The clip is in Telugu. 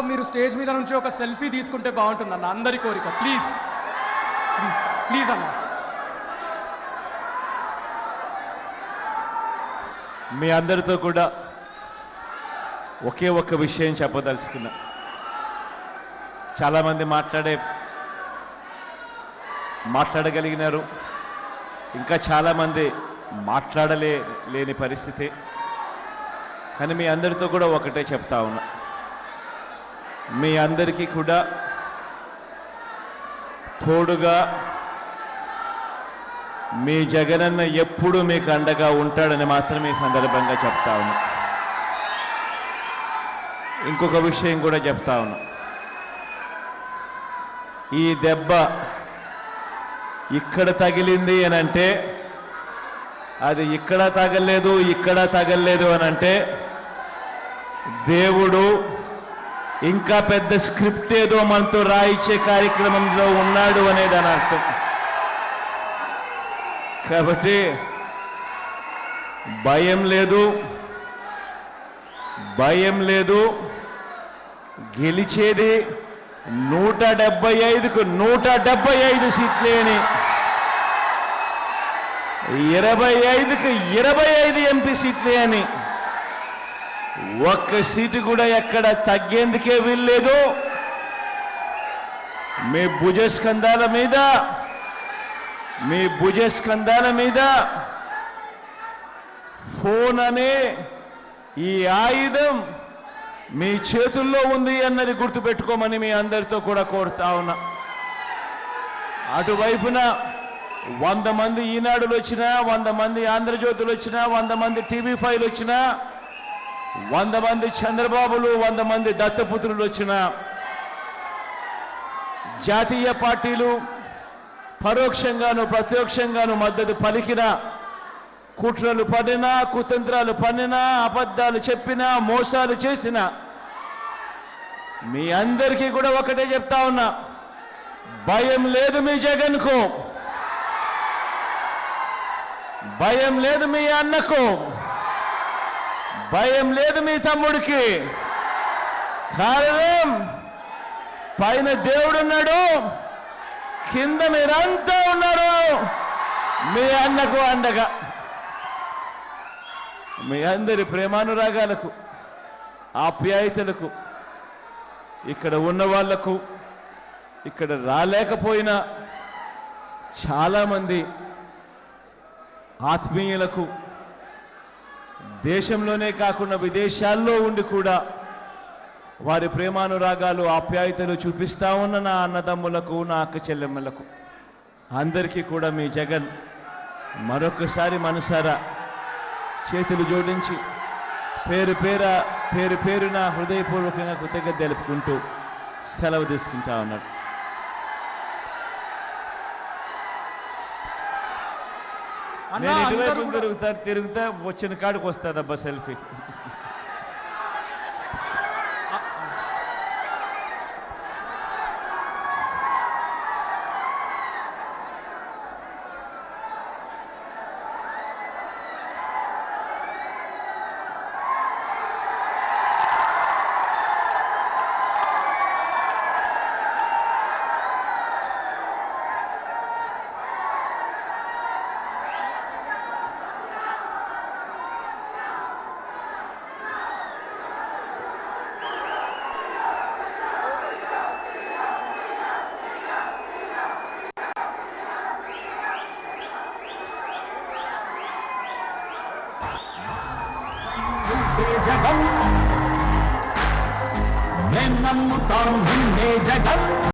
మీరు స్టేజ్ మీద నుంచి ఒక సెల్ఫీ తీసుకుంటే బాగుంటుందన్న, అందరి కోరిక. ప్లీజ్ ప్లీజ్ ప్లీజ్ అన్న. మీ అందరితో కూడా ఒకే ఒక్క విషయం చెప్పదలుచుకున్నా. చాలామంది మాట్లాడగలిగినారు, ఇంకా చాలామంది లేని పరిస్థితి. కానీ మీ అందరితో కూడా ఒకటే చెప్తా ఉన్నా, మీ అందరికీ కూడా తోడుగా మీ జగనన్న ఎప్పుడూ మీకు అండగా ఉంటాడని మాత్రం ఈ సందర్భంగా చెప్తా ఉన్నా. ఇంకొక విషయం కూడా చెప్తా ఉన్నా, ఈ దెబ్బ ఇక్కడ తగిలింది అని అంటే, అది ఇక్కడ తగలలేదు అని అంటే దేవుడు ఇంకా పెద్ద స్క్రిప్ట్ ఏదో మనతో రాయించే కార్యక్రమంలో ఉన్నాడు అనేది అని అర్థం. కాబట్టి భయం లేదు, గెలిచేది 175కు 175 సీట్లే అని, 25కు 25 ఎంపీ సీట్లే అని, ఒక్క సీటు కూడా ఎక్కడ తగ్గేందుకే వీల్లేదు. మీ భుజస్కంధాల మీద ఫోన్ అనే ఈ ఆయుధం మీ చేతుల్లో ఉంది అన్నది గుర్తుపెట్టుకోమని మీ అందరితో కూడా కోరుతా ఉన్నా. అటువైపున 100 మంది ఈనాడులు వచ్చినా, 100 మంది ఆంధ్రజ్యోతులు వచ్చినా, 100 మంది టీవీ5లు వచ్చినా, 100 మంది చంద్రబాబులు, 100 మంది దత్తపుత్రులు వచ్చినా, జాతీయ పార్టీలు పరోక్షంగాను ప్రత్యక్షంగాను మద్దతు పలికినా, కుట్రలు పడినా, కుతంత్రాలు పన్నినా, అబద్ధాలు చెప్పినా, మోసాలు చేసినా, మీ అందరికీ కూడా ఒకటే చెప్తా ఉన్నా, భయం లేదు మీ జగన్కు, భయం లేదు మీ అన్నకు, భయం లేదు మీ తమ్ముడికి. కారణం పైన దేవుడున్నాడు, కింద మీరంతా ఉన్నారు మీ అన్నకు అండగా. మీ అందరి ప్రేమానురాగాలకు, ఆప్యాయతలకు, ఇక్కడ ఉన్న వాళ్లకు, ఇక్కడ రాలేకపోయినా చాలామంది ఆత్మీయులకు, దేశంలోనే కాకుండా విదేశాల్లో ఉండి కూడా వారి ప్రేమానురాగాలు, ఆప్యాయతలు చూపిస్తా ఉన్న నా అన్నదమ్ములకు, నా అక్క చెల్లెమ్మలకు అందరికీ కూడా మీ జగన్ మరొకసారి మనసారా చేతులు జోడించి పేరున హృదయపూర్వకంగా కృతజ్ఞత తెలుపుకుంటూ సెలవు తీసుకుంటా ఉన్నాడు. నేను ఇటువైపు తిరుగుతా వచ్చిన కాడికి వస్తానబ్బా సెల్ఫీ. జగన్ నేను నమ్ముతాను నిన్నే జగన్.